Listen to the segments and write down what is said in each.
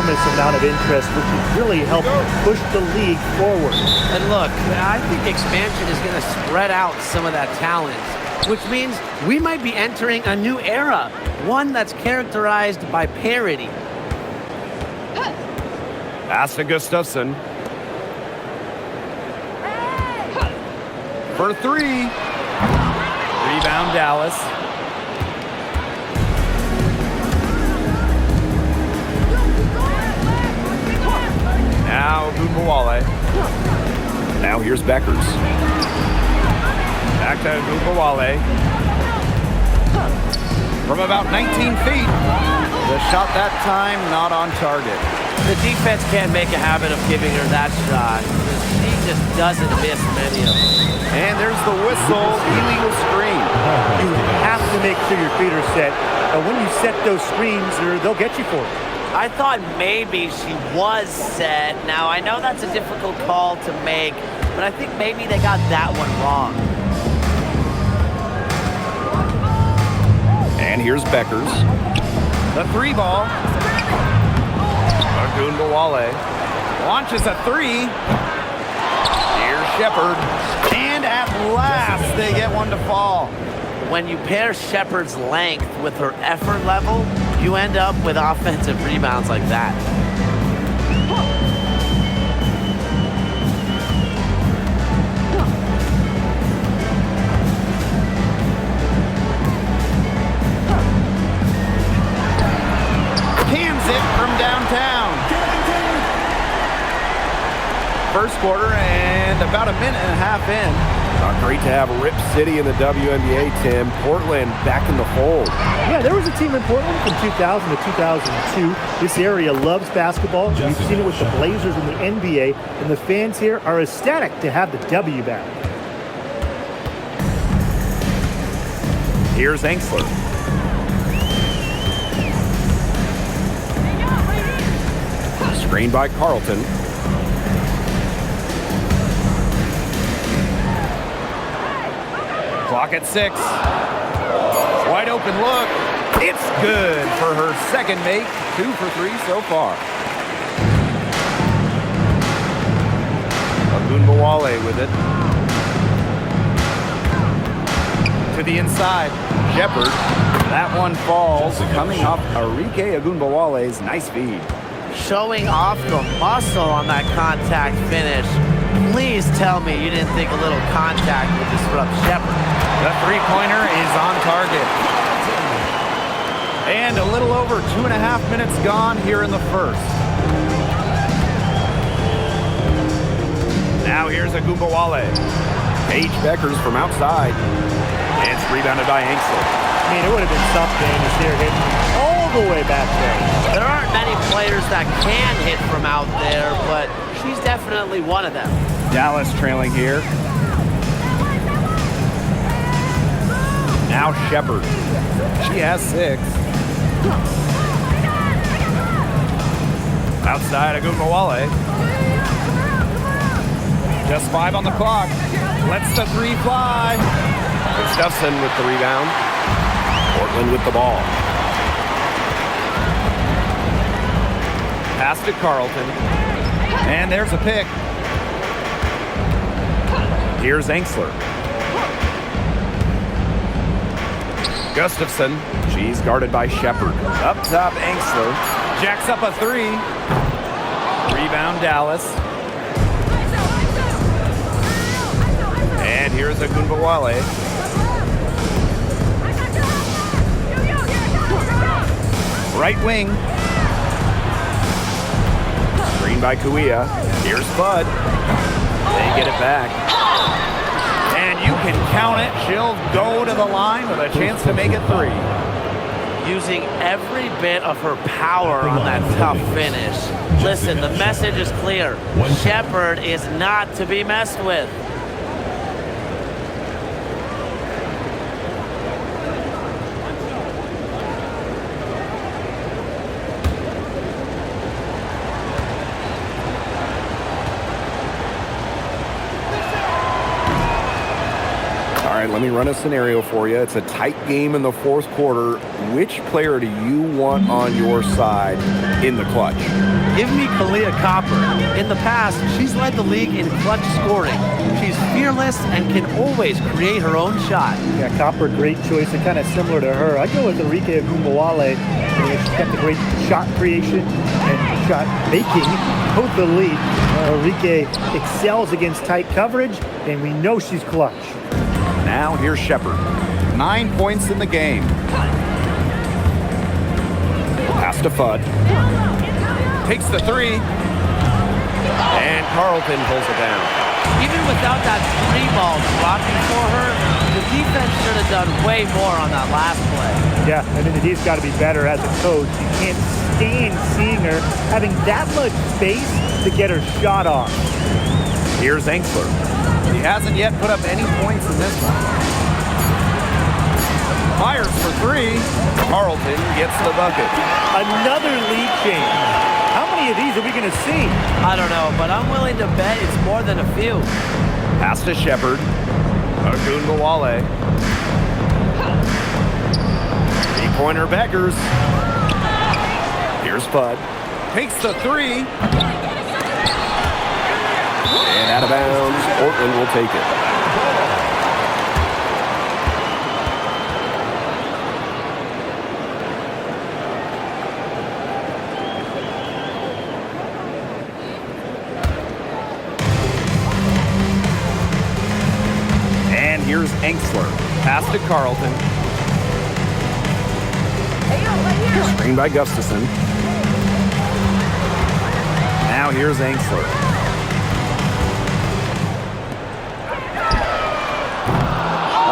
enormous amount of interest, which has really helped push the league forward. And look, I think expansion is going to spread out some of that talent, which means we might be entering a new era, one that's characterized by parity. Pass to Gustafson. For three. Rebound, Dallas. Now Gumbawale. Now here's Beckers. Back to Gumbawale. From about 19 feet. The shot that time not on target. The defense can't make a habit of giving her that shot. She just doesn't miss many of them. And there's the whistle, illegal screen. You have to make sure your feet are set. And when you set those screens, they'll get you for it. I thought maybe she was set. Now, I know that's a difficult call to make, but I think maybe they got that one wrong. And here's Beckers. The three ball. Gumbawale launches a three. Here's Shepard. And at last, they get one to fall. When you pair Shepard's length with her effort level, you end up with offensive rebounds like that. Cans it from downtown. First quarter and about a minute and a half in. Great to have Rip City in the WNBA, Tim. Portland back in the fold. Yeah, there was a team in Portland from 2000 to 2002. This area loves basketball. We've seen it with the Blazers in the NBA, and the fans here are ecstatic to have the W back. Here's Engsler. Screened by Carlton. Clock at 6. Wide open look. It's good for her second make. 2 for 3 so far. Gumbawale with it. To the inside. Shepard. That one falls. Coming up, Arike Gumbawale's nice feed. Showing off the muscle on that contact finish. Please tell me you didn't think a little contact would disrupt Shepard. The three-pointer is on target. And a little over 2.5 minutes gone here in the first. Now here's a Gumbawale. Paige Beckers from outside. And it's rebounded by Engsler. I mean, it would have been something to see her hit all the way back there. There aren't many players that can hit from out there, but she's definitely one of them. Dallas trailing here. Now Shepard. She has 6. Outside of Gumbawale. Just 5 on the clock. Lets the three fly. Gustafson with the rebound. Portland with the ball. Pass to Carlton. And there's a pick. Here's Engsler. Gustafson. She's guarded by Shepard. Up top, Engsler. Jacks up a 3. Rebound, Dallas. And here's a Gumbawale. Right wing. Screen by Kuia. Here's Bud. They get it back. And you can count it. She'll go to the line with a chance to make it 3. Using every bit of her power on that tough finish. Listen, the message is clear. Shepard is not to be messed with. right, let me run a scenario for you. It's a tight game in the fourth quarter. Which player do you want on your side in the clutch? Give me Kalia Copper. In the past, she's led the league in clutch scoring. She's fearless and can always create her own shot. Yeah, Copper, great choice, and kind of similar to her. I go with Enrique Agumbawale. She's got the great shot creation and shot making, both the lead. Enrique excels against tight coverage, and we know she's clutch. Now here's Shepard. 9 points in the game. Pass to Fudd. Takes the three. And Carlton pulls it down. Even without that three ball dropping for her, the defense should have done way more on that last play. Yeah, and then the D's got to be better as a coach. You can't stand seeing her having that much space to get her shot off. Here's Engsler. He hasn't yet put up any points in this one. Fires for three. Carlton gets the bucket. Another lead change. How many of these are we going to see? I don't know, but I'm willing to bet it's more than a few. Pass to Shepard. Agumbawale. Three-pointer Beckers. Here's Fudd. Takes the three. And out of bounds. Portland will take it. And here's Engsler. Pass to Carlton. Screen by Gustafson. Now here's Engsler.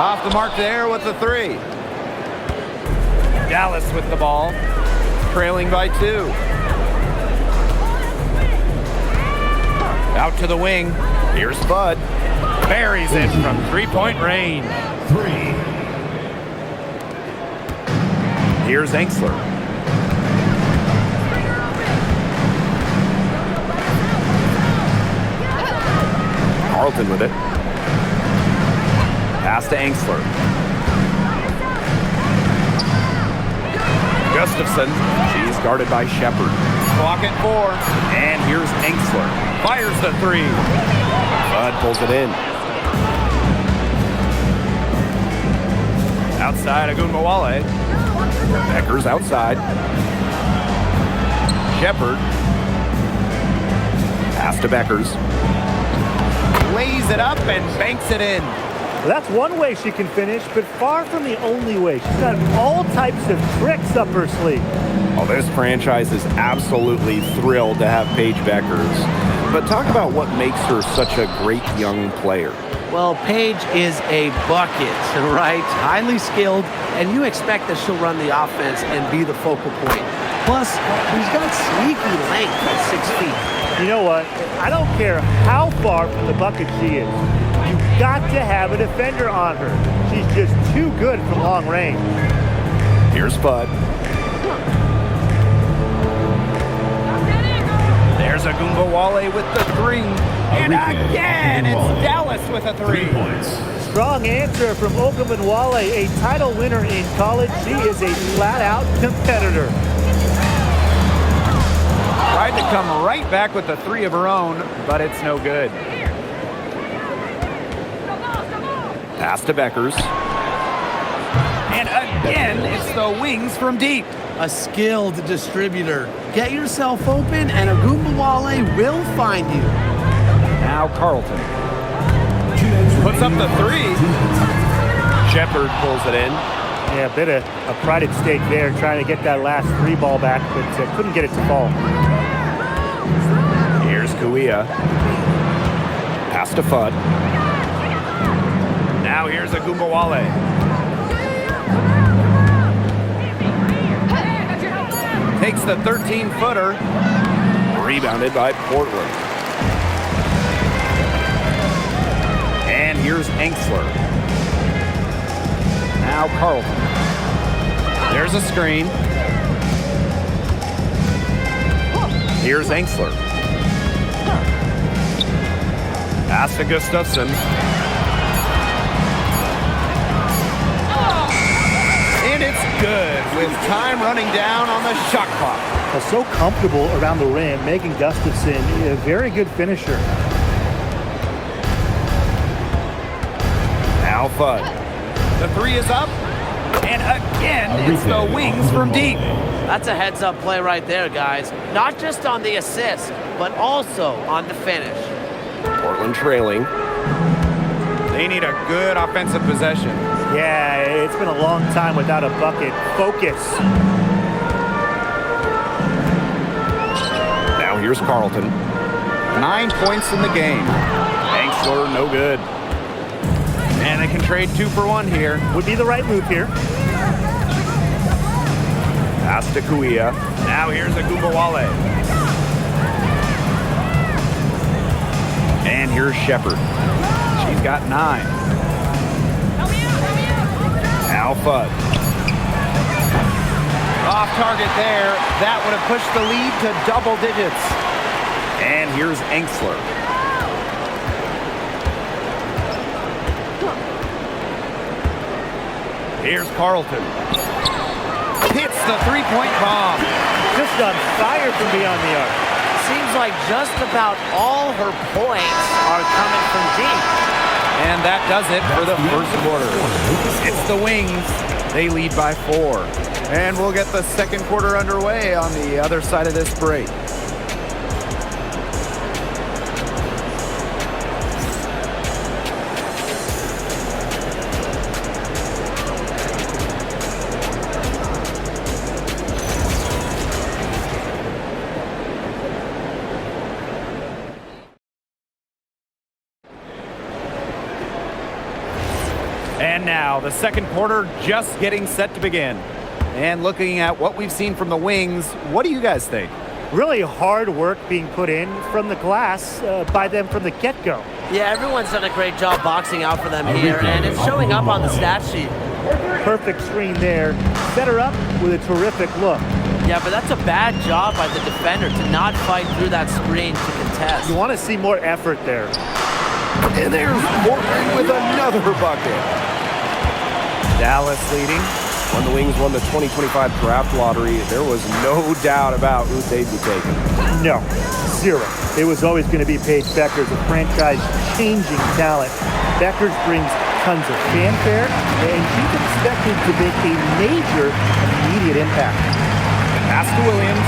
Off the mark there with the three. Dallas with the ball. Trailing by 2. Out to the wing. Here's Fudd. Buries it from three-point range. 3. Here's Engsler. Carlton with it. Pass to Engsler. Gustafson. She's guarded by Shepard. Clock at 4. And here's Engsler. Fires the three. Fudd pulls it in. Outside Agumbawale. Beckers outside. Shepard. Pass to Beckers. Lays it up and banks it in. Well, that's one way she can finish, but far from the only way. She's got all types of tricks up her sleeve. Well, this franchise is absolutely thrilled to have Paige Beckers. But talk about what makes her such a great young player. Well, Paige is a bucket, right? Highly skilled, and you expect that she'll run the offense and be the focal point. Plus, she's got sneaky length at 6 feet. You know what? I don't care how far from the bucket she is. You've got to have a defender on her. She's just too good from long range. Here's Fudd. There's Agumbawale with the three. And again, it's Dallas with a 3 points. Strong answer from Ogunbowale, a title winner in college. She is a flat-out competitor. Tried to come right back with the 3 of her own, but it's no good. Pass to Beckers. And again, it's the wings from deep. A skilled distributor. Get yourself open, and Agumbawale will find you. Now Carlton. Puts up the 3. Shepard pulls it in. Yeah, a bit of a pride at stake there, trying to get that last 3 ball back, but couldn't get it to fall. Here's Kuia. Pass to Fudd. Now here's Agumbawale. Takes the 13-footer. Rebounded by Portland. And here's Engsler. Now Carlton. There's a screen. Here's Engsler. Pass to Gustafson. And it's good with time running down on the shot clock. So comfortable around the rim. Megan Gustafson, a very good finisher. Now Fudd. The three is up. And again, it's the wings from deep. That's a heads-up play right there, guys. Not just on the assist, but also on the finish. Portland trailing. They need a good offensive possession. Yeah, it's been a long time without a bucket. Focus. Now here's Carlton. 9 points in the game. Angstler, no good. And they can trade 2 for 1 here. Would be the right move here. Pass to Kuia. Now here's Agumbawale. And here's Shepard. She's got 9. Now Fudd. Off target there. That would have pushed the lead to double digits. And here's Angstler. Here's Carlton. Hits the three-point bomb. Just on fire from beyond the arc. Seems like just about all her points are coming from deep. And that does it for the first quarter. It's the Wings. They lead by 4. And we'll get the second quarter underway on the other side of this break. And now the second quarter just getting set to begin. And looking at what we've seen from the Wings, what do you guys think? Really hard work being put in from the glass by them from the get-go. Yeah, everyone's done a great job boxing out for them here, and it's showing up on the stat sheet. Perfect screen there. Set her up with a terrific look. Yeah, but that's a bad job by the defender to not fight through that screen to contest. You want to see more effort there. And there's Portland with another bucket. Dallas leading. When the Wings won the 2025 draft lottery, there was no doubt about who they'd be taking. No, 0. It was always going to be Paige Bueckers, a franchise-changing talent. Bueckers brings tons of fanfare, and she's expected to make a major, immediate impact. Pass to Williams.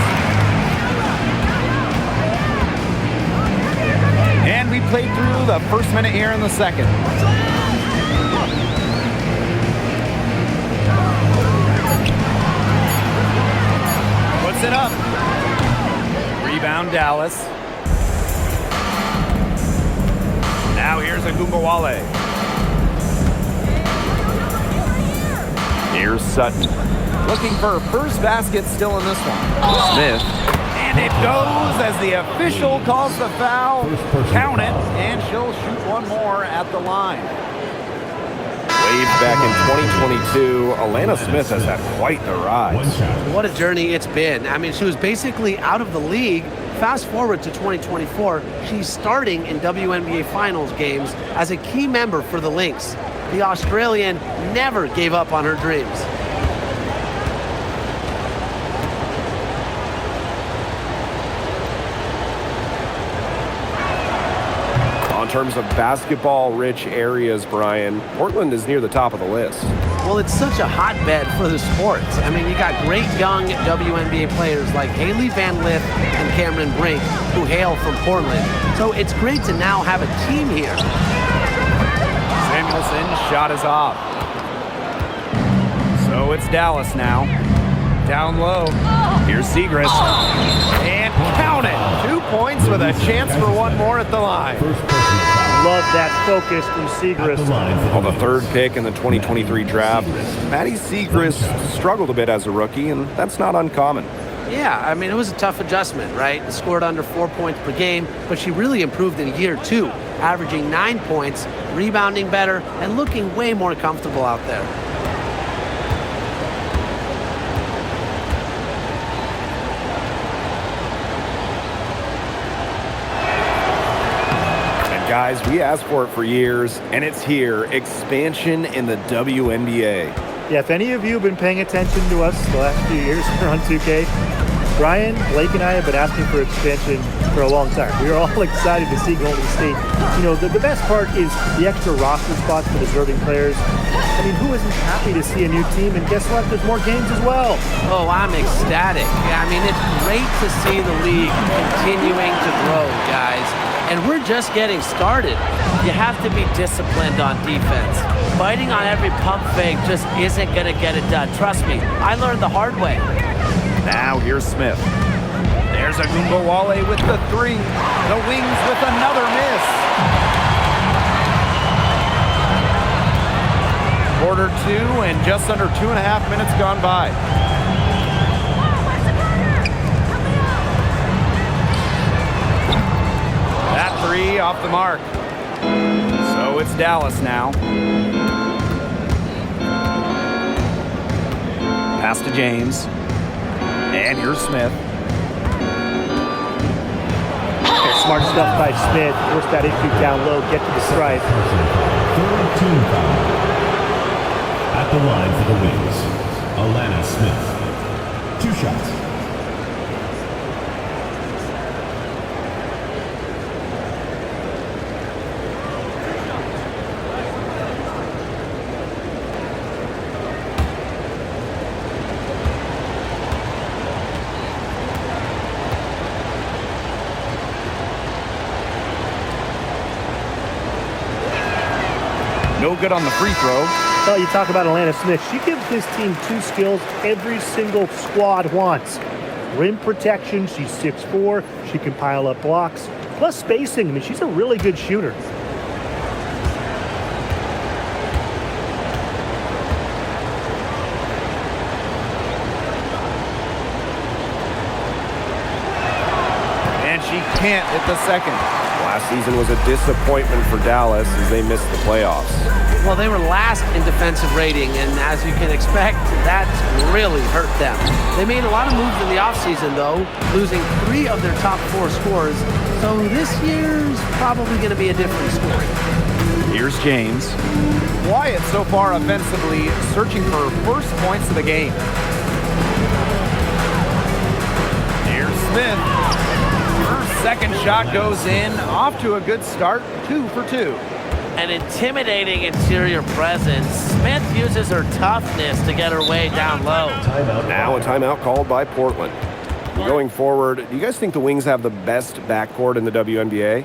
And we played through the first minute here in the second. Puts it up. Rebound Dallas. Now here's Agumbawale. Here's Sutton. Looking for her first basket still in this one. Smith. And it goes as the official calls the foul. Count it, and she'll shoot one more at the line. Way back in 2022, Alana Smith has had quite the rise. What a journey it's been. I mean, she was basically out of the league. Fast forward to 2024, she's starting in WNBA Finals games as a key member for the Lynx. The Australian never gave up on her dreams. In terms of basketball-rich areas, Brian, Portland is near the top of the list. Well, it's such a hotbed for the sports. I mean, you got great young WNBA players like Haley Van Lith and Cameron Brink, who hail from Portland. So it's great to now have a team here. Samuelson's shot is off. So it's Dallas now. Down low. Here's Siegrist. And count it. 2 points with a chance for one more at the line. Love that focus from Siegrist. On the third pick in the 2023 draft, Maddie Siegrist struggled a bit as a rookie, and that's not uncommon. Yeah, I mean, it was a tough adjustment, right? Scored under 4 points per game, but she really improved in year 2, averaging 9 points, rebounding better, and looking way more comfortable out there. Guys, we asked for it for years, and it's here. Expansion in the WNBA. Yeah, if any of you have been paying attention to us the last few years on 2K, Brian, Blake, and I have been asking for expansion for a long time. We are all excited to see Golden State. You know, the best part is the extra roster spots for deserving players. I mean, who isn't happy to see a new team? And guess what? There's more games as well. Oh, I'm ecstatic. I mean, it's great to see the league continuing to grow, guys. And we're just getting started. You have to be disciplined on defense. Fighting on every pump fake just isn't going to get it done. Trust me, I learned the hard way. Now here's Smith. There's Agumbawale with the three. The Wings with another miss. Quarter 2 and just under 2.5 minutes gone by. That three off the mark. So it's Dallas now. Pass to James. And here's Smith. Smart stuff by Smith. Force that issue down low, get to the stripe. Third team foul. At the line for the Wings, Alana Smith. 2 shots. No good on the free throw. Well, you talk about Alana Smith. She gives this team 2 skills every single squad wants. Rim protection, she's 6'4". She can pile up blocks. Plus spacing, I mean, she's a really good shooter. And she can't hit the second. Last season was a disappointment for Dallas as they missed the playoffs. Well, they were last in defensive rating, and as you can expect, that's really hurt them. They made a lot of moves in the offseason, though, losing 3 of their top 4 scorers. So this year's probably going to be a different story. Here's James. Wyatt so far offensively searching for first points of the game. Here's Smith. Her second shot goes in. Off to a good start. 2 for 2. An intimidating interior presence. Smith uses her toughness to get her way down low. Now a timeout called by Portland. Going forward, do you guys think the Wings have the best backcourt in the WNBA?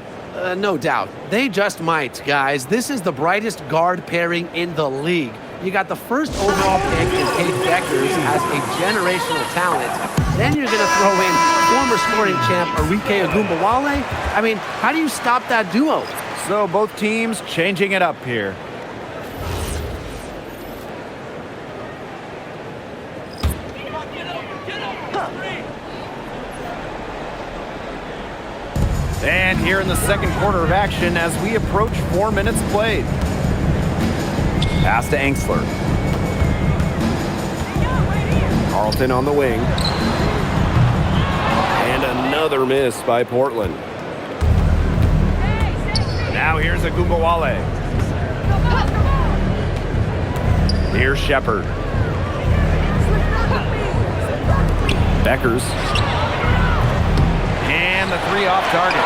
No doubt. They just might, guys. This is the brightest guard pairing in the league. You got the first overall pick in Paige Beckers as a generational talent. Then you're going to throw in former scoring champ Arike Agumbawale. I mean, how do you stop that duo? So both teams changing it up here. And here in the second quarter of action as we approach 4 minutes played. Pass to Angsler. Carlton on the wing. And another miss by Portland. Now here's Agumbawale. Here's Shepard. Beckers. And the 3 off target.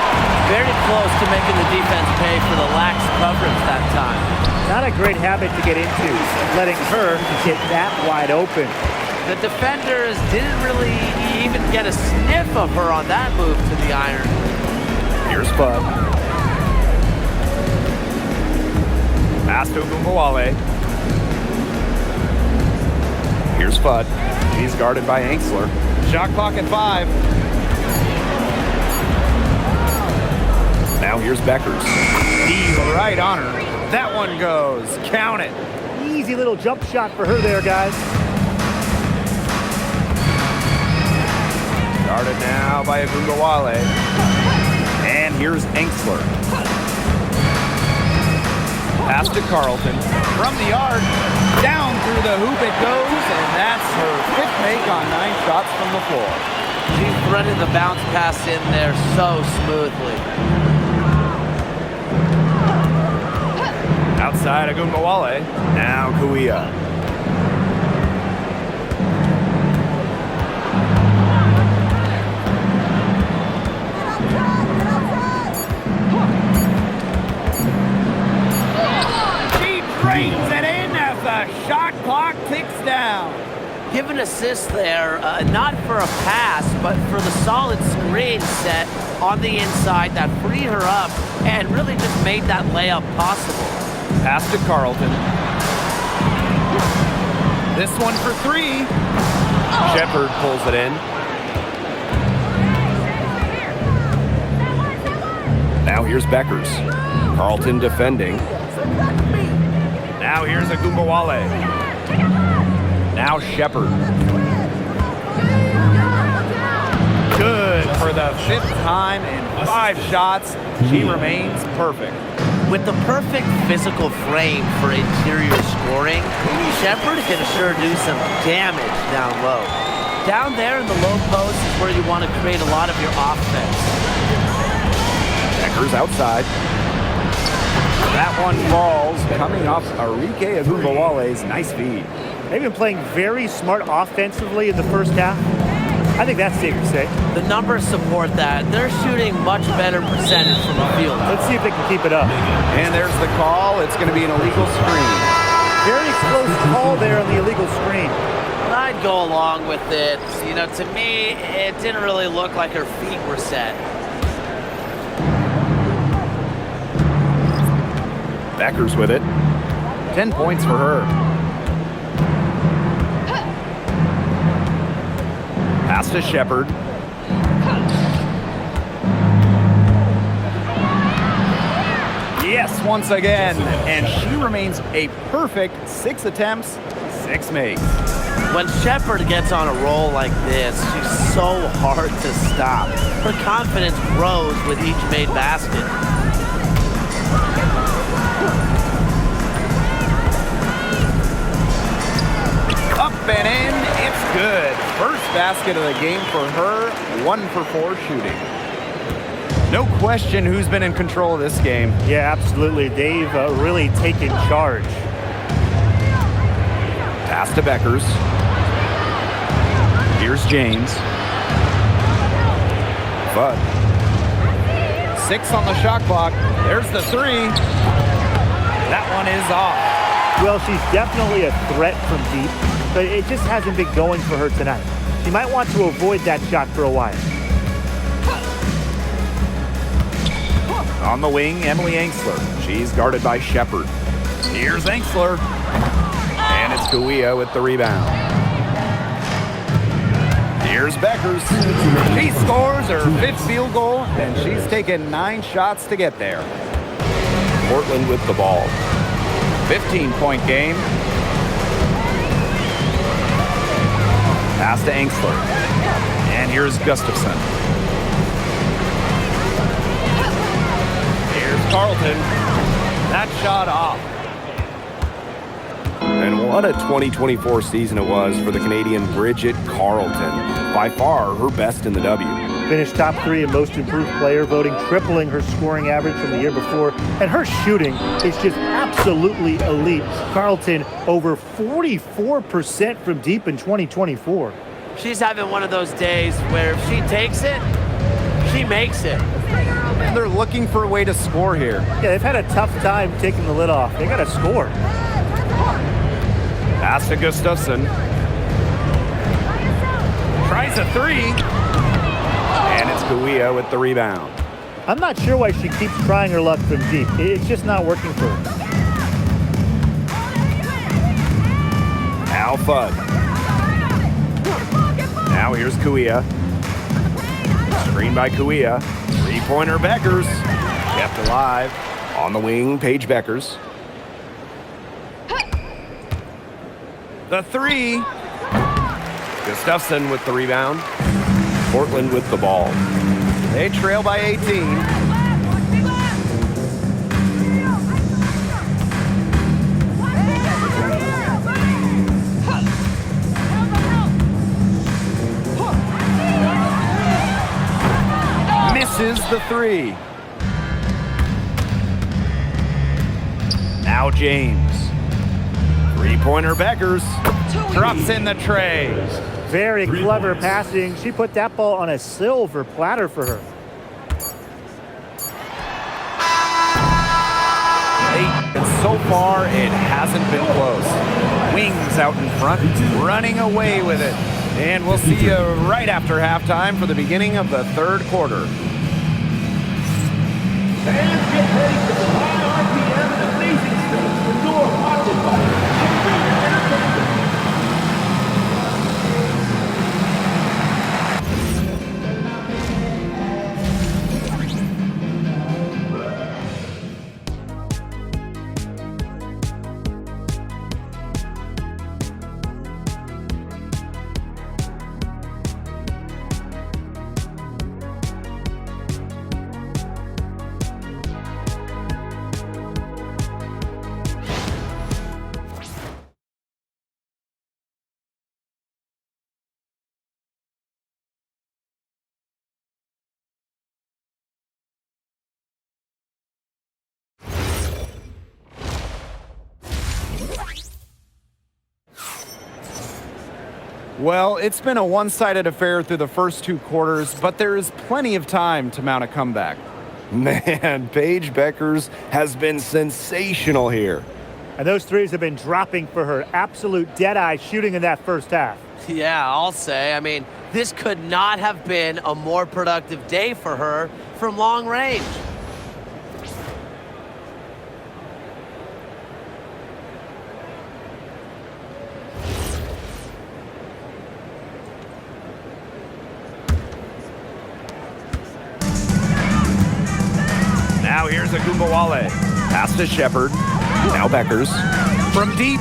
Very close to making the defense pay for the lax coverage that time. Not a great habit to get into, letting her get that wide open. The defenders didn't really even get a sniff of her on that move to the iron. Here's Fudd. Pass to Agumbawale. Here's Fudd. He's guarded by Angsler. Shot clock at 5. Now here's Beckers. He's right on her. That one goes. Count it. Easy little jump shot for her there, guys. Guarded now by Agumbawale. And here's Angsler. Pass to Carlton. From the arc, down through the hoop it goes, and that's her 5th make on 9 shots from the floor. She threaded the bounce pass in there so smoothly. Outside Agumbawale. Now Kuia. Give an assist there, not for a pass, but for the solid screen set on the inside that freed her up and really just made that layup possible. Pass to Carlton. This one for three. Shepard pulls it in. Now here's Beckers. Carlton defending. Now here's Agumbawale. Now Shepard. Good for the 5th time in 5 shots. She remains perfect. With the perfect physical frame for interior scoring, Shepard can sure do some damage down low. Down there in the low post is where you want to create a lot of your offense. Beckers outside. That one falls, coming off Arike Agumbawale's nice feed. They've been playing very smart offensively in the first half. I think that's safe to say. The numbers support that. They're shooting much better percentage from the field. Let's see if they can keep it up. And there's the call. It's going to be an illegal screen. Very close call there on the illegal screen. I'd go along with it. You know, to me, it didn't really look like her feet were set. Beckers with it. 10 points for her. Pass to Shepard. Yes, once again. And she remains a perfect 6 attempts, 6 makes. When Shepard gets on a roll like this, she's so hard to stop. Her confidence grows with each made basket. Up and in, it's good. First basket of the game for her, 1 for 4 shooting. No question who's been in control of this game. Yeah, absolutely. They've really taken charge. Pass to Beckers. Here's James. Fudd. 6 on the shot clock. There's the 3. That one is off. Well, she's definitely a threat from deep, but it just hasn't been going for her tonight. She might want to avoid that shot for a while. On the wing, Emily Angsler. She's guarded by Shepard. Here's Angsler. And it's Gouia with the rebound. Here's Beckers. She scores her 5th field goal, and she's taken 9 shots to get there. Portland with the ball. 15-point game. Pass to Angsler. And here's Gustafson. Here's Carlton. That shot off. And what a 2024 season it was for the Canadian Bridget Carlton. By far her best in the W. Finished top 3 in most improved player voting, tripling her scoring average from the year before. And her shooting is just absolutely elite. Carlton over 44% from deep in 2024. She's having one of those days where if she takes it, she makes it. And they're looking for a way to score here. Yeah, they've had a tough time taking the lid off. They got to score. Pass to Gustafson. Tries a 3. And it's Gouia with the rebound. I'm not sure why she keeps trying her luck from deep. It's just not working for her. Now Fudd. Now here's Gouia. Screen by Gouia. 3-pointer Beckers. Kept alive. On the wing, Paige Beckers. The 3. Gustafson with the rebound. Portland with the ball. They trail by 18. Misses the 3. Now James. 3-pointer Beckers. Drops in the tray. Very clever passing. She put that ball on a silver platter for her. And so far, it hasn't been close. Wings out in front, running away with it. And we'll see you right after halftime for the beginning of the third quarter. Fans get ready for the high RPM and amazing stunts. The door haunted by Well, it's been a one-sided affair through the first two quarters, but there is plenty of time to mount a comeback. Man, Paige Beckers has been sensational here. And those threes have been dropping for her. Absolute dead-eye shooting in that first half. Yeah, I'll say. I mean, this could not have been a more productive day for her from long range. Now here's Agumbawale. Pass to Shepard. Now Beckers. From deep.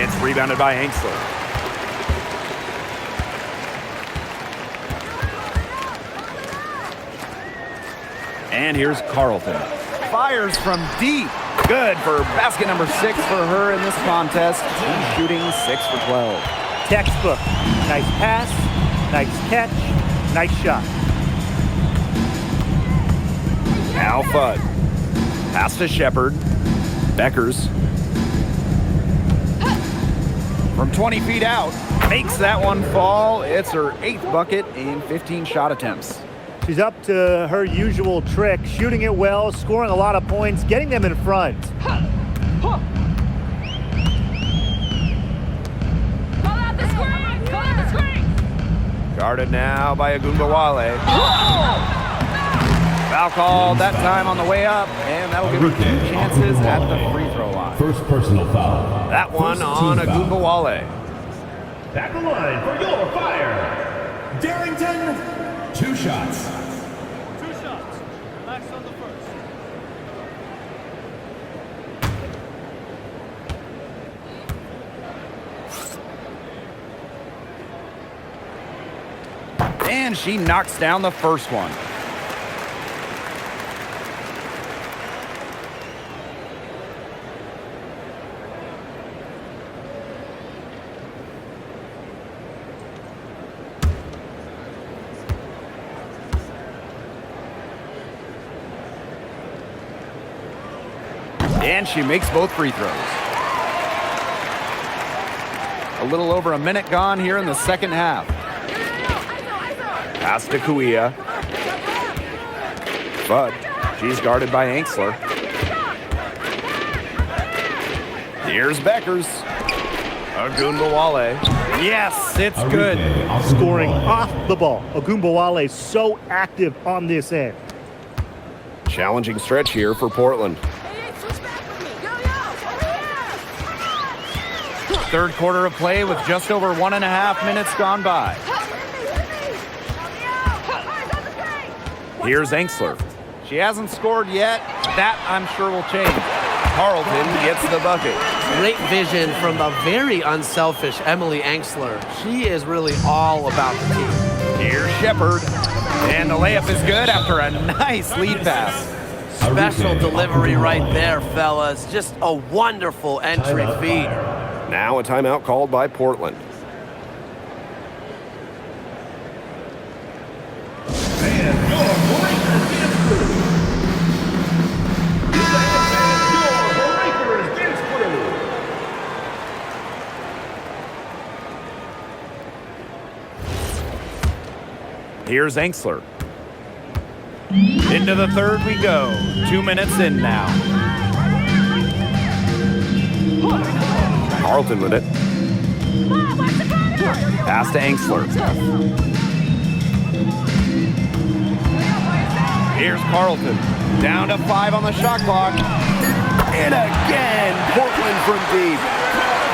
It's rebounded by Hanksler. And here's Carlton. Fires from deep. Good for basket number 6 for her in this contest. She's shooting 6 for 12. Textbook. Nice pass, nice catch, nice shot. Now Fudd. Pass to Shepard. Beckers. From 20 feet out, makes that one fall. It's her 8th bucket in 15 shot attempts. She's up to her usual trick, shooting it well, scoring a lot of points, getting them in front. Call out the screen! Call out the screen! Guarded now by Agumbawale. Foul called that time on the way up, and that'll give her 2 chances at the free throw line. First personal foul. That one First on team foul. Agumbawale. At the line for your fire. Darrington, 2 shots. 2 shots. Max on the first. And she knocks down the first one. And she makes both free throws. A little over a minute gone here in the second half. Pass to Kuia. Fudd. She's guarded by Hanksler. Here's Beckers. Agumbawale. Yes, it's good. Scoring off the ball. Agumbawale so active on this end. Challenging stretch here for Portland. Third quarter of play with just over 1.5 minutes gone by. Here's Hanksler. She hasn't scored yet. That, I'm sure, will change. Carlton gets the bucket. Great vision from the very unselfish Emily Angsler. She is really all about the team. Here's Shepard. And the layup is good after a nice lead pass. Special delivery right there, fellas. Just a wonderful entry feed. Now a timeout called by Portland. Here's Hanksler. Into the third we go. 2 minutes in now. Carlton with it. Pass to Angsler. Here's Carlton. Down to 5 on the shot clock. And again, Portland from deep.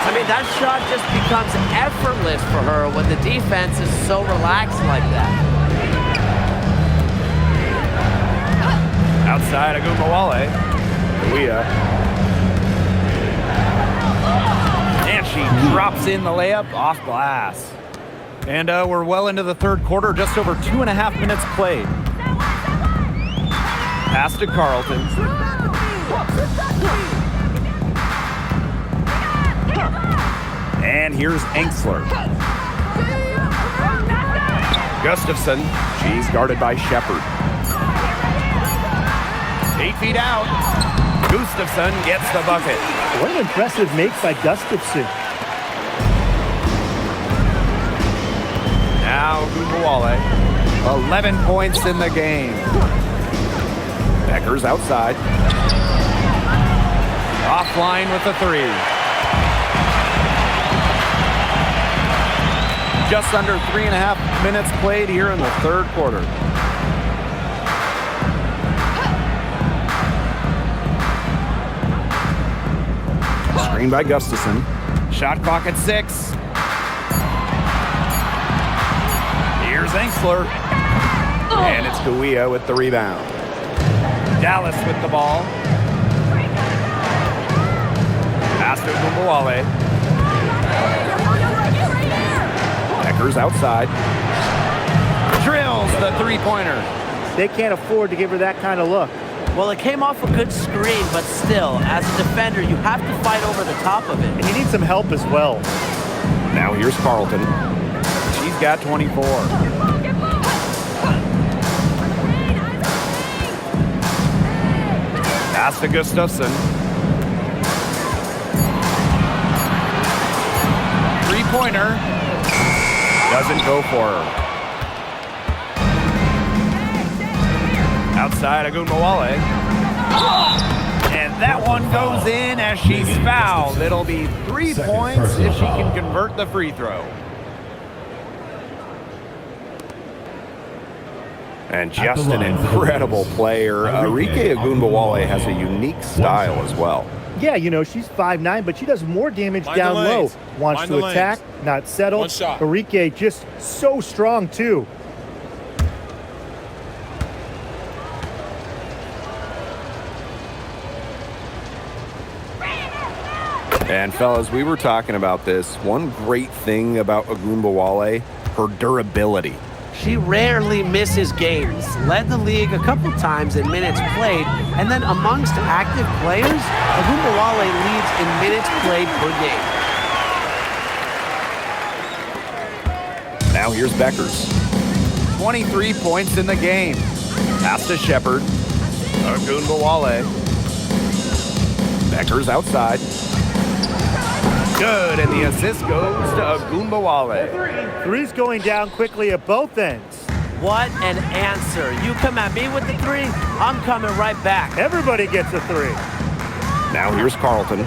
I mean, that shot just becomes effortless for her when the defense is so relaxed like that. Outside Agumbawale. Leah. And she drops in the layup off glass. And we're well into the third quarter, just over 2.5 minutes played. Pass to Carlton. And here's Angsler. Gustafson. She's guarded by Shepard. 8 feet out. Gustafson gets the bucket. What an impressive make by Gustafson. Now Agumbawale. 11 points in the game. Becker's outside. Offline with the 3. Just under 3.5 minutes played here in the third quarter. Screen by Gustafson. Shot clock at 6. Here's Angsler. And it's Gouia with the rebound. Dallas with the ball. Pass to Agumbawale. Becker's outside. Drills the three-pointer. They can't afford to give her that kind of look. Well, it came off a good screen, but still, as a defender, you have to fight over the top of it. And you need some help as well. Now here's Carlton. She's got 24. Pass to Gustafson. Three-pointer. Doesn't go for her. Outside Agumbawale. And that one goes in as she's fouled. It'll be 3 points if she can convert the free throw. And just an incredible player. Arike Agumbawale has a unique style as well. Yeah, you know, she's 5'9", but she does more damage down low. Wants to attack, not settle. One shot. Arike just so strong, too. And fellas, we were talking about this. One great thing about Agumbawale, her durability. She rarely misses games. Led the league a couple times in minutes played, and then amongst active players, Agumbawale leads in minutes played per game. Now here's Beckers. 23 points in the game. Pass to Shepard. Agumbawale. Beckers outside. Good, and the assist goes to Agumbawale. Three's going down quickly at both ends. What an answer. You come at me with the 3, I'm coming right back. Everybody gets a 3. Now here's Carlton.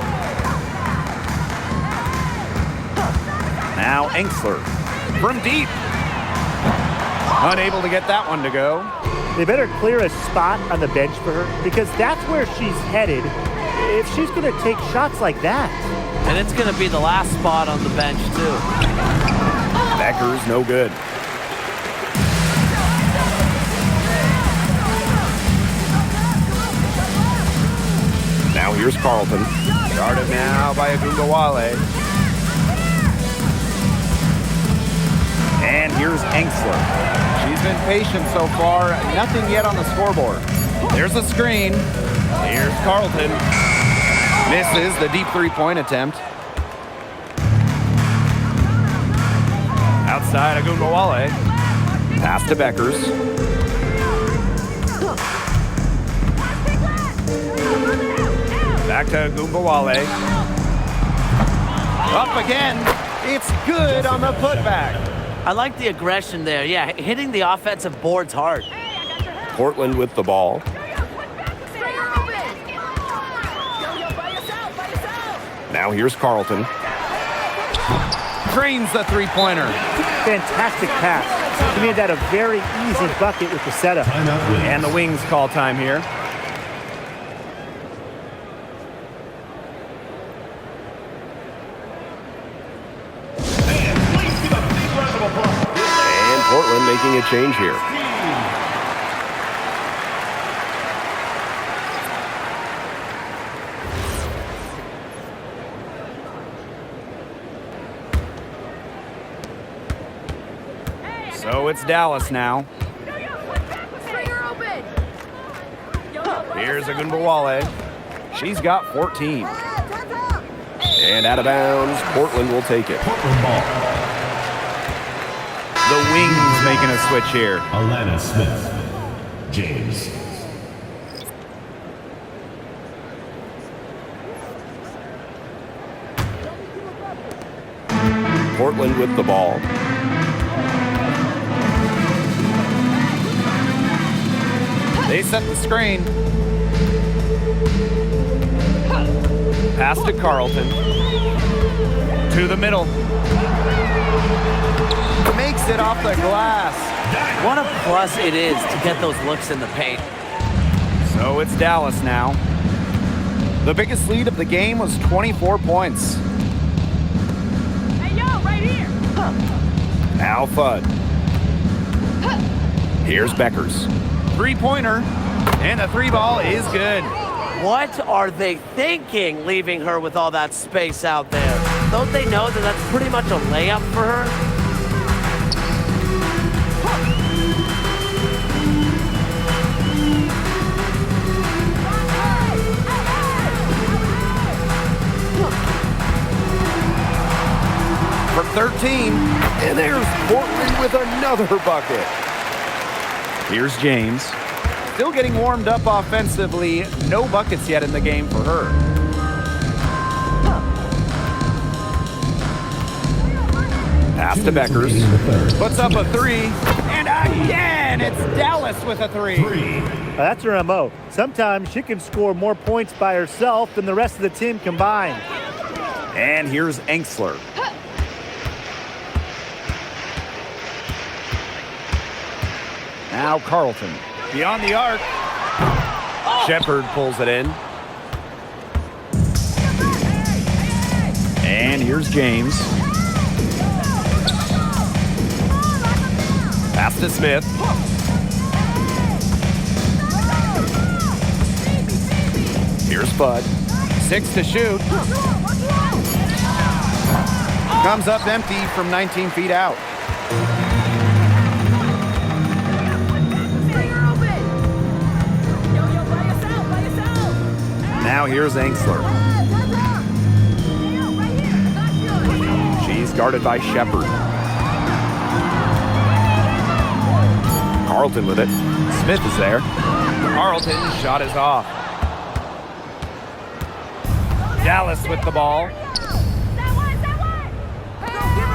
Now Angsler from deep. Unable to get that one to go. They better clear a spot on the bench for her because that's where she's headed if she's going to take shots like that. And it's going to be the last spot on the bench, too. Becker's no good. Now here's Carlton. Guarded now by Agumbawale. And here's Angsler. She's been patient so far. Nothing yet on the scoreboard. There's a screen. Here's Carlton. Misses the deep three-point attempt. Outside Agumbawale. Pass to Beckers. Back to Agumbawale. Up again. It's good on the putback. I like the aggression there. Yeah, hitting the offensive boards hard. Portland with the ball. Now here's Carlton. Drains the three-pointer. Fantastic pass. He made that a very easy bucket with the setup. Timeout Wings. And the Wings call time here. And Portland making a change here. So it's Dallas now. Stringer open. Here's Agunbowale. She's got 14. And out of bounds, Portland will take it. Portland ball. The Wings making a switch here. Alana Smith. James. Portland with the ball. They set the screen. Pass to Carlton. To the middle. Makes it off the glass. What a plus it is to get those looks in the paint. So it's Dallas now. The biggest lead of the game was 24 points. Hey, yo, right here. Al Fudd. Here's Beckers. Three-pointer. And the three ball is good. What are they thinking, leaving her with all that space out there? Don't they know that that's pretty much a layup for her? From 13, and there's Portland with another bucket. Here's James. Still getting warmed up offensively. No buckets yet in the game for her. Pass to Beckers. Puts up a three. And again, it's Dallas with a three. That's her MO. Sometimes she can score more points by herself than the rest of the team combined. And here's Enksler. Now Carlton. Beyond the arc. Shepard pulls it in. And here's James. Pass to Smith. Here's Fudd. 6 to shoot. Comes up empty from 19 feet out. Now here's Enksler. She's guarded by Shepard. Carlton with it. Smith is there. Carlton's shot is off. Dallas with the ball.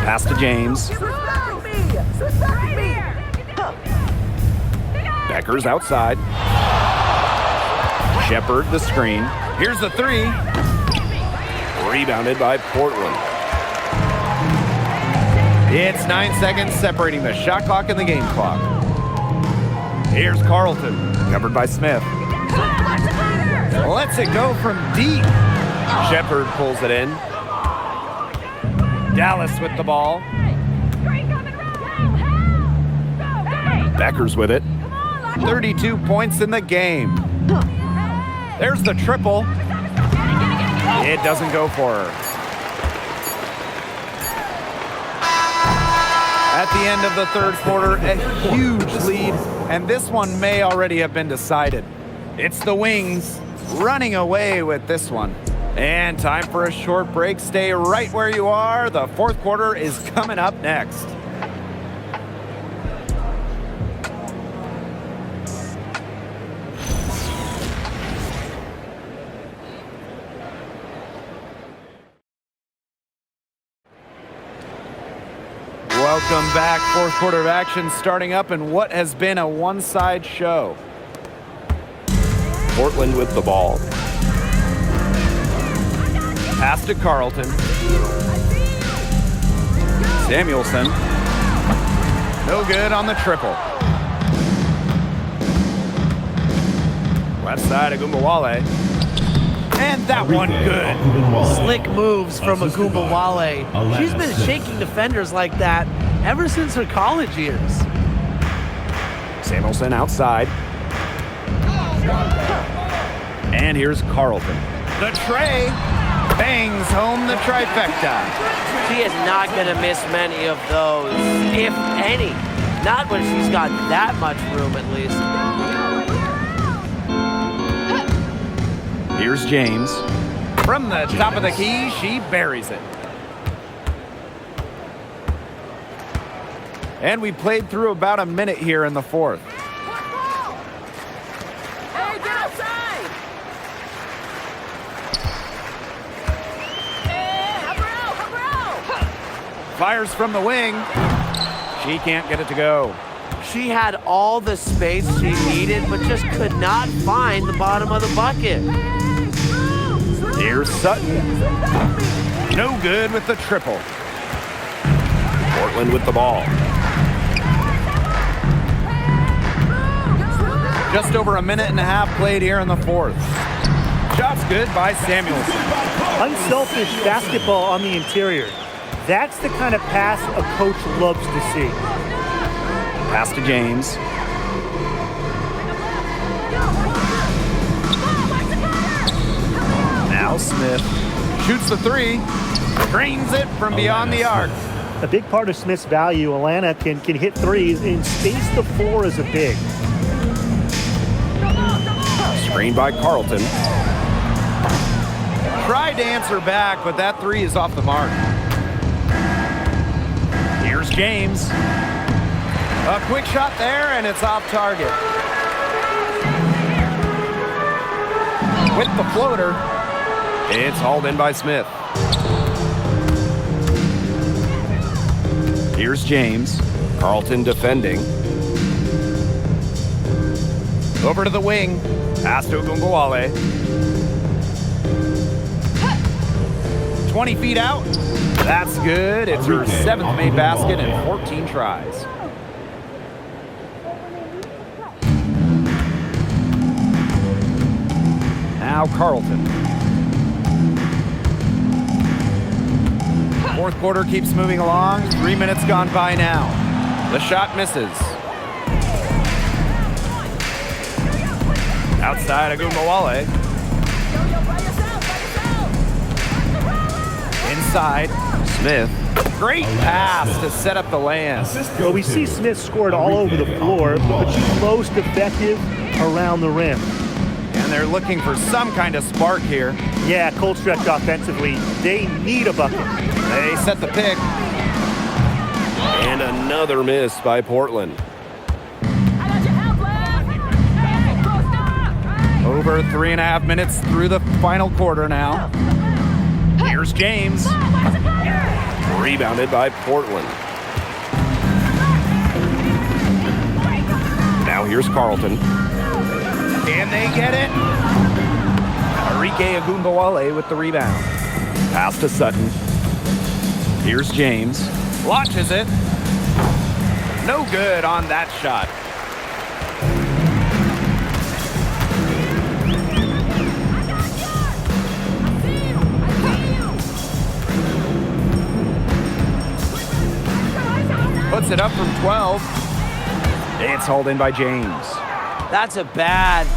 Pass to James. Beckers outside. Shepard the screen. Here's the three. Rebounded by Portland. It's 9 seconds separating the shot clock and the game clock. Here's Carlton, covered by Smith. Lets it go from deep. Shepard pulls it in. Dallas with the ball. Beckers with it. 32 points in the game. There's the triple. It doesn't go for her. At the end of the third quarter, a huge lead, and this one may already have been decided. It's the Wings running away with this one. And time for a short break. Stay right where you are. The fourth quarter is coming up next. Welcome back. Fourth quarter of action starting up in what has been a one-side show. Portland with the ball. Pass to Carlton. Samuelson. No good on the triple. Left side, Agumbawale. And that one good. Slick moves from Assisted by Agumbawale. She's been Alana shaking defenders like that ever since her college years. Samuelson outside. And here's Carlton. The tray bangs home the trifecta. She is not going to miss many of those, if any. Not when she's got that much room, at least. Here's James. From the top of the key, she buries it. And we played through about a minute here in the fourth. Hey, get outside! Hey, help her out! Fires from the wing. She can't get it to go. She had all the space she needed, but just could not find the bottom of the bucket. Here's Sutton. No good with the triple. Portland with the ball. Just over a minute and a half played here in the fourth. Shot's good by Samuelson. Unselfish basketball on the interior. That's the kind of pass a coach loves to see. Pass to James. Now Smith shoots the three, drains it from beyond the arc. A big part of Smith's value, Alana can hit threes and space the floor as a big. Screened by Carlton. Tried to answer back, but that three is off the mark. Here's James. A quick shot there, and it's off target. With the floater, it's hauled in by Smith. Here's James. Carlton defending. Over to the wing. Pass to Agumbawale. 20 feet out. That's good. It's her seventh made basket in 14 tries. Now Carlton. Fourth quarter keeps moving along. 3 minutes gone by now. The shot misses. Outside Agumbawale. Inside, Smith. Great pass to set up the land. Well, we see Smith scored all over the floor, but she's most effective around the rim. And they're looking for some kind of spark here. Yeah, cold stretch offensively. They need a bucket. They set the pick. And another miss by Portland. Over 3.5 minutes through the final quarter now. Here's James. Rebounded by Portland. Now here's Carlton. Can they get it? Enrique Agumbawale with the rebound. Pass to Sutton. Here's James. Launches it. No good on that shot. Puts it up from 12. It's hauled in by James. That's a bad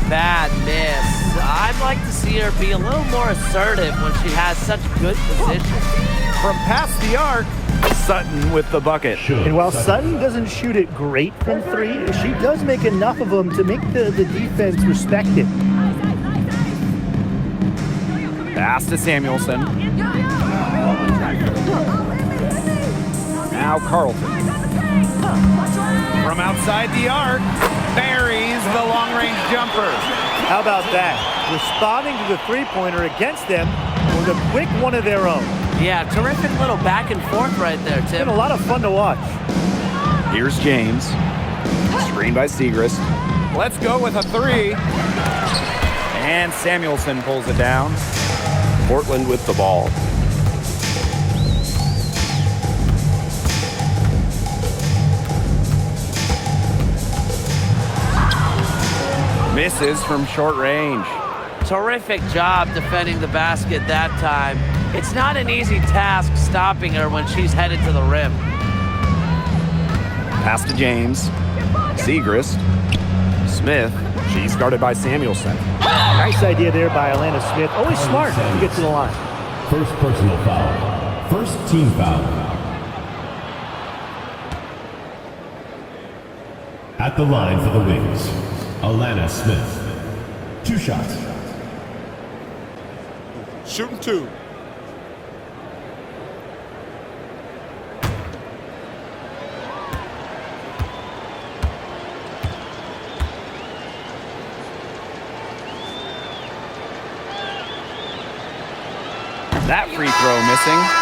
miss. I'd like to see her be a little more assertive when she has such good position. From past the arc, Sutton with the bucket. And while Sutton doesn't shoot it great from three, she does make enough of them to make the defense respect it. Pass to Samuelson. Now Carlton. From outside the arc, buries the long-range jumper. How about that? Responding to the three-pointer against them with a quick one of their own. Yeah, terrific little back and forth right there, It's Tim. been a lot of fun to watch. Here's James. Screened by Segrist. Let's go with a three. And Samuelson pulls it down. Portland with the ball. Misses from short range. Terrific job defending the basket that time. It's not an easy task stopping her when she's headed to the rim. Pass to James. Segrist. Smith. She's guarded by Samuelson. Nice idea there by Alana Smith. Always smart to get to the line. First personal foul. First team foul. At the line for the Wings, Alana Smith. 2 shots. Shooting 2. That free throw missing.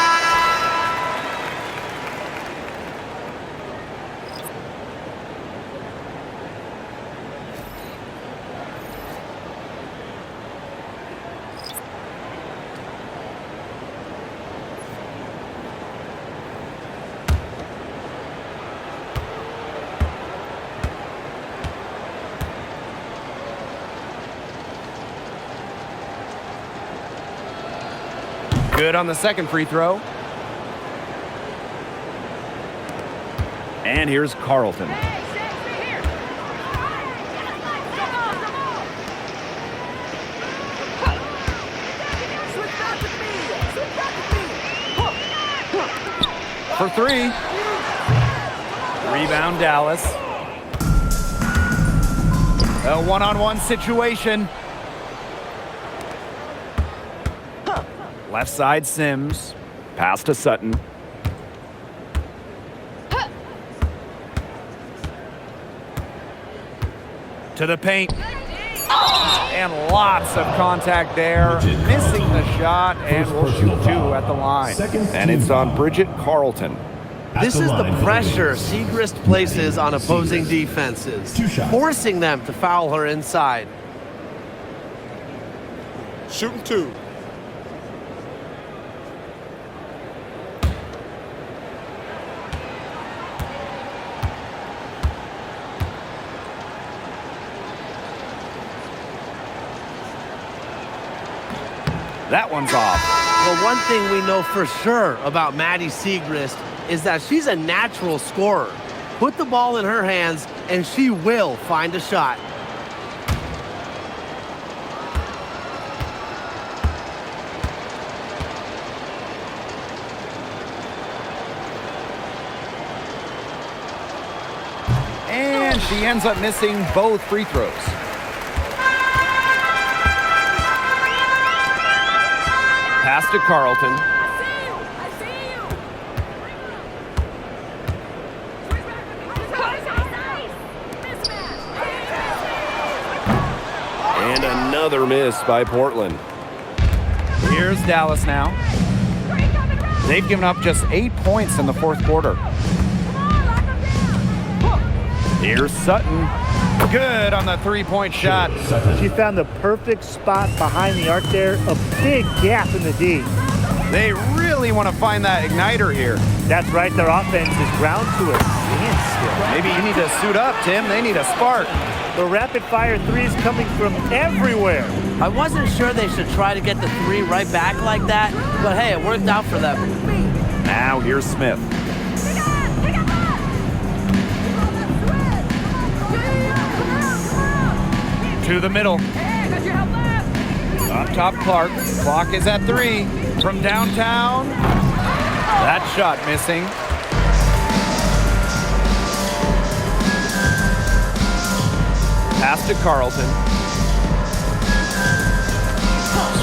Good on the second free throw. And here's Carlton. For 3. Rebound Dallas. A one-on-one situation. Left side Sims. Pass to Sutton. To the paint. And lots of contact there. Missing the shot and will shoot 2 at the line. And it's on Bridget Carlton. This is the pressure Segrist places on opposing defenses, forcing them to foul her inside. Shooting 2. That one's off. Well, one thing we know for sure about Maddie Segrist is that she's a natural scorer. Put the ball in her hands, and she will find a shot. And she ends up missing both free throws. Pass to Carlton. I see you. And another miss by Portland. Here's Dallas now. They've given up just 8 points in the fourth quarter. Here's Sutton. Good on the three-point shot. She found the perfect spot behind the arc there. A big gap in the D. They really want to find that igniter here. That's right. Their offense is ground to a standstill. Maybe you need to suit up, Tim. They need a spark. The rapid-fire threes coming from everywhere. I wasn't sure they should try to get the 3 right back like that, but hey, it worked out for them. Now here's Smith. To the middle. Up top, Clark. Clock is at 3. From downtown. That shot missing. Pass to Carlton.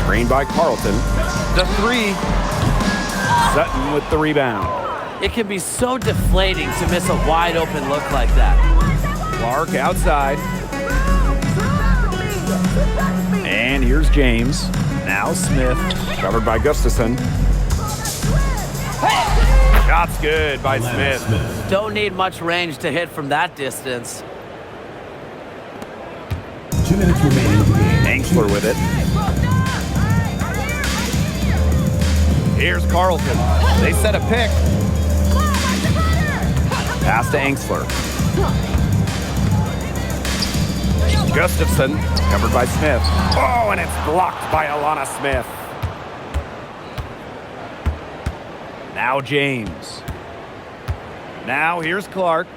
Screen by Carlton. The 3. Sutton with the rebound. It can be so deflating to miss a wide open look like that. Clark outside. And here's James. Now Smith, covered by Gustafson. Shot's good by Smith. Don't need much range to hit from that distance. 2 minutes remaining. Angsler with it. Here's Carlton. They set a pick. Pass to Angsler. Gustafson, covered by Smith. Oh, and it's blocked by Alana Smith. Now James. Now here's Clark.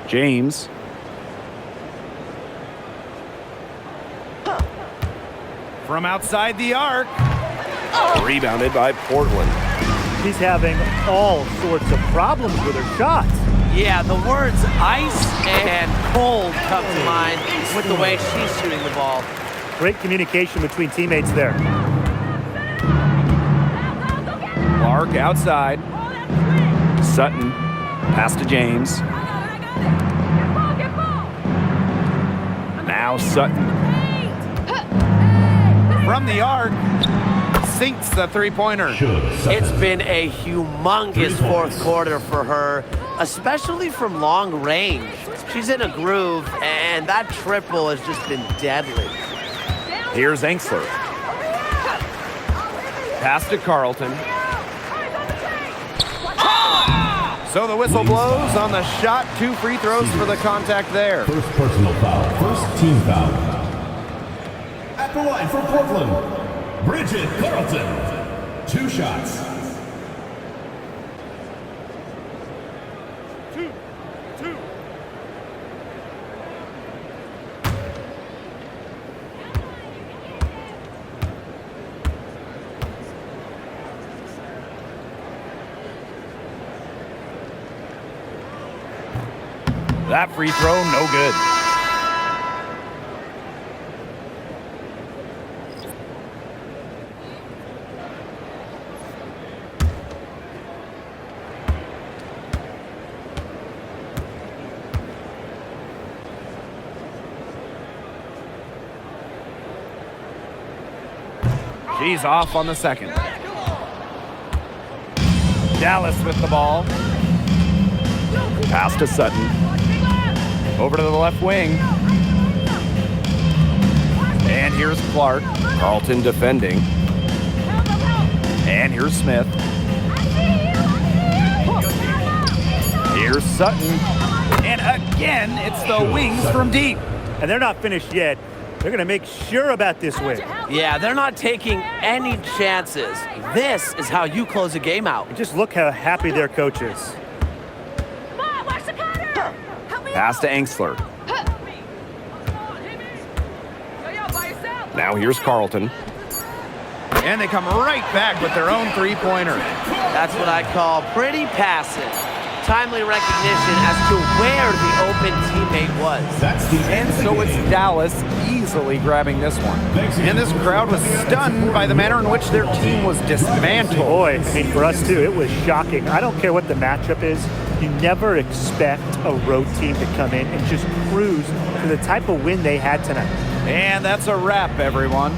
James. From outside the arc. Rebounded by Portland. She's having all sorts of problems with her shots. Yeah, the words ice and cold come to mind with the way she's shooting the ball. Great communication between teammates there. Clark outside. Sutton. Pass to James. Now Sutton. From the arc. Sinks the three-pointer. It's been a humongous fourth quarter for her, especially from long range. She's in a groove, and that triple has just been deadly. Here's Engsler. Pass to Carlton. So the whistle blows on the shot. 2 free throws for the contact there. First personal foul. First team foul. At the line for Portland, Bridget Carlton. 2 shots. Two. That free throw, no good. She's off on the second. Dallas with the ball. Pass to Sutton. Over to the left wing. And here's Clark. Carlton defending. And here's Smith. Here's Sutton. And again, it's the wings from deep. And they're not finished yet. They're going to make sure about this win. Yeah, they're not taking any chances. This is how you close a game out. Just look how happy their coach is. Pass to Engsler. Now here's Carlton. And they come right back with their own three-pointer. That's what I call pretty passive. Timely recognition as to where the open teammate was. And so it's Dallas easily grabbing this one. And this crowd was stunned by the manner in which their team was dismantled. Boy, I mean, for us too, it was shocking. I don't care what the matchup is. You never expect a road team to come in and just cruise to the type of win they had tonight. And that's a wrap, everyone.